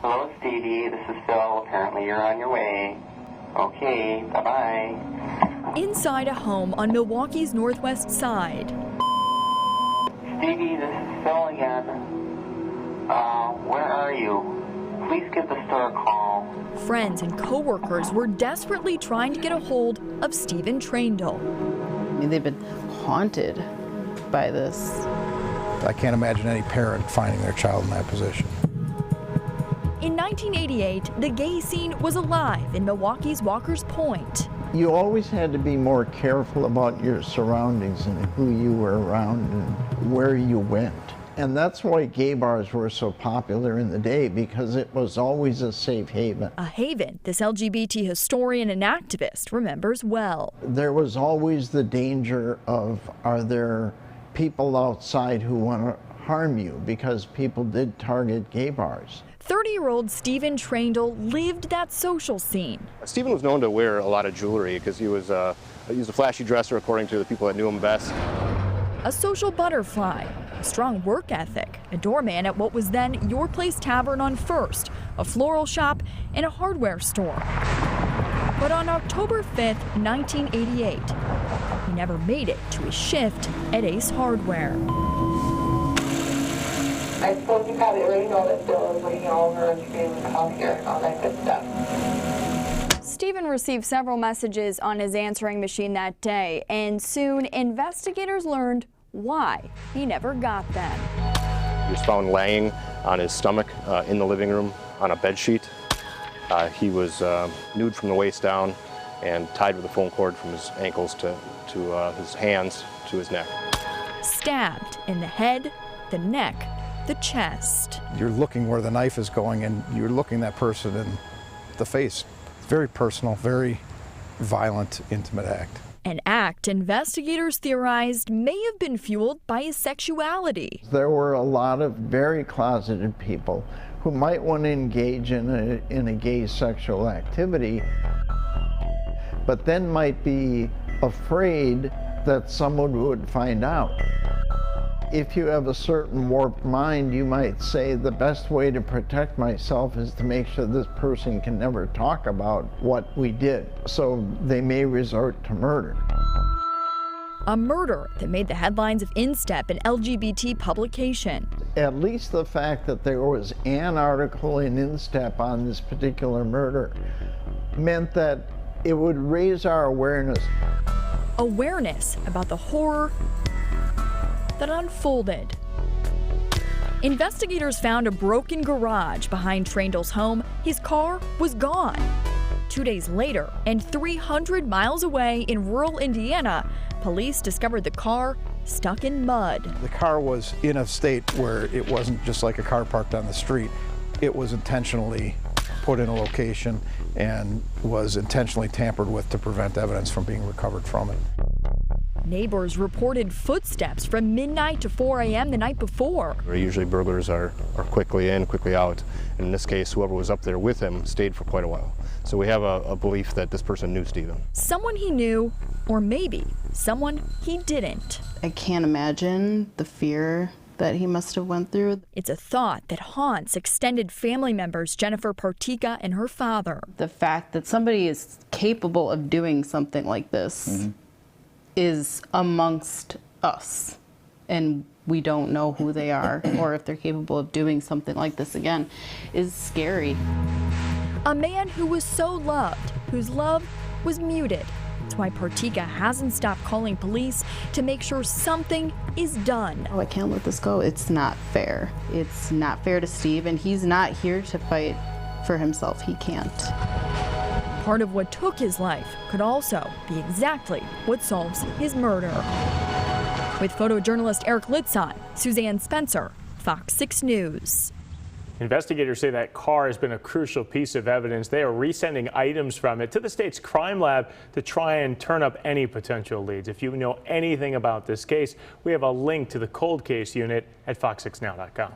Hello, Stevie. This is Phil. Apparently you're on your way. Okay, bye-bye. Inside a home on Milwaukee's northwest side. Stevie, this is Phil again. Where are you? Please give the store a call. Friends and co-workers were desperately trying to get a hold of Stephen Traindle. I mean, they've been haunted by this. I can't imagine any parent finding their child in that position. In 1988, the gay scene was alive in Milwaukee's Walker's Point. You always had to be more careful about your surroundings and who you were around and where you went. And that's why gay bars were so popular in the day, because it was always a safe haven. A haven this LGBT historian and activist remembers well. There was always the danger of, are there people outside who want to harm you? Because people did target gay bars. 30-year-old Stephen Traindle lived that social scene. Stephen was known to wear a lot of jewelry because he was a flashy dresser, according to the people that knew him best. A social butterfly, a strong work ethic, a doorman at what was then Your Place Tavern on First, a floral shop, and a hardware store. But on October 5th, 1988, he never made it to his shift at Ace Hardware. I suppose you probably already know that Bill is waiting over and screaming to come here and all that good stuff. Stephen received several messages on his answering machine that day, and soon investigators learned why he never got them. He was found laying on his stomach in the living room on a bed sheet. He was nude from the waist down and tied with a phone cord from his ankles to his hands to his neck. Stabbed in the head, the neck, the chest. You're looking where the knife is going, and you're looking that person in the face. It's very personal, very violent, intimate act. An act investigators theorized may have been fueled by his sexuality. There were a lot of very closeted people who might want to engage in a gay sexual activity, but then might be afraid that someone would find out. If you have a certain warped mind, you might say the best way to protect myself is to make sure this person can never talk about what we did. So they may resort to murder. A murder that made the headlines of Instep, an LGBT publication. At least the fact that there was an article in Instep on this particular murder meant that it would raise our awareness. Awareness about the horror that unfolded. Investigators found a broken garage behind Traindle's home. His car was gone. 2 days later, and 300 miles away in rural Indiana, police discovered the car stuck in mud. The car was in a state where it wasn't just like a car parked on the street. It was intentionally put in a location and was intentionally tampered with to prevent evidence from being recovered from it. Neighbors reported footsteps from midnight to 4 a.m. the night before. Usually burglars are quickly in, quickly out. And in this case, whoever was up there with him stayed for quite a while. So we have a belief that this person knew Stephen. Someone he knew, or maybe someone he didn't. I can't imagine the fear that he must have went through. It's a thought that haunts extended family members Jennifer Partika and her father. The fact that somebody is capable of doing something like this is amongst us, and we don't know who they are or if they're capable of doing something like this again, is scary. A man who was so loved, whose love was muted. That's why Partika hasn't stopped calling police to make sure something is done. Oh, I can't let this go. It's not fair. It's not fair to Steve, and he's not here to fight for himself. He can't. Part of what took his life could also be exactly what solves his murder. With photojournalist Eric Litzon, Suzanne Spencer, Fox 6 News. Investigators say that car has been a crucial piece of evidence. They are resending items from it to the state's crime lab to try and turn up any potential leads. If you know anything about this case, we have a link to the cold case unit at fox6now.com.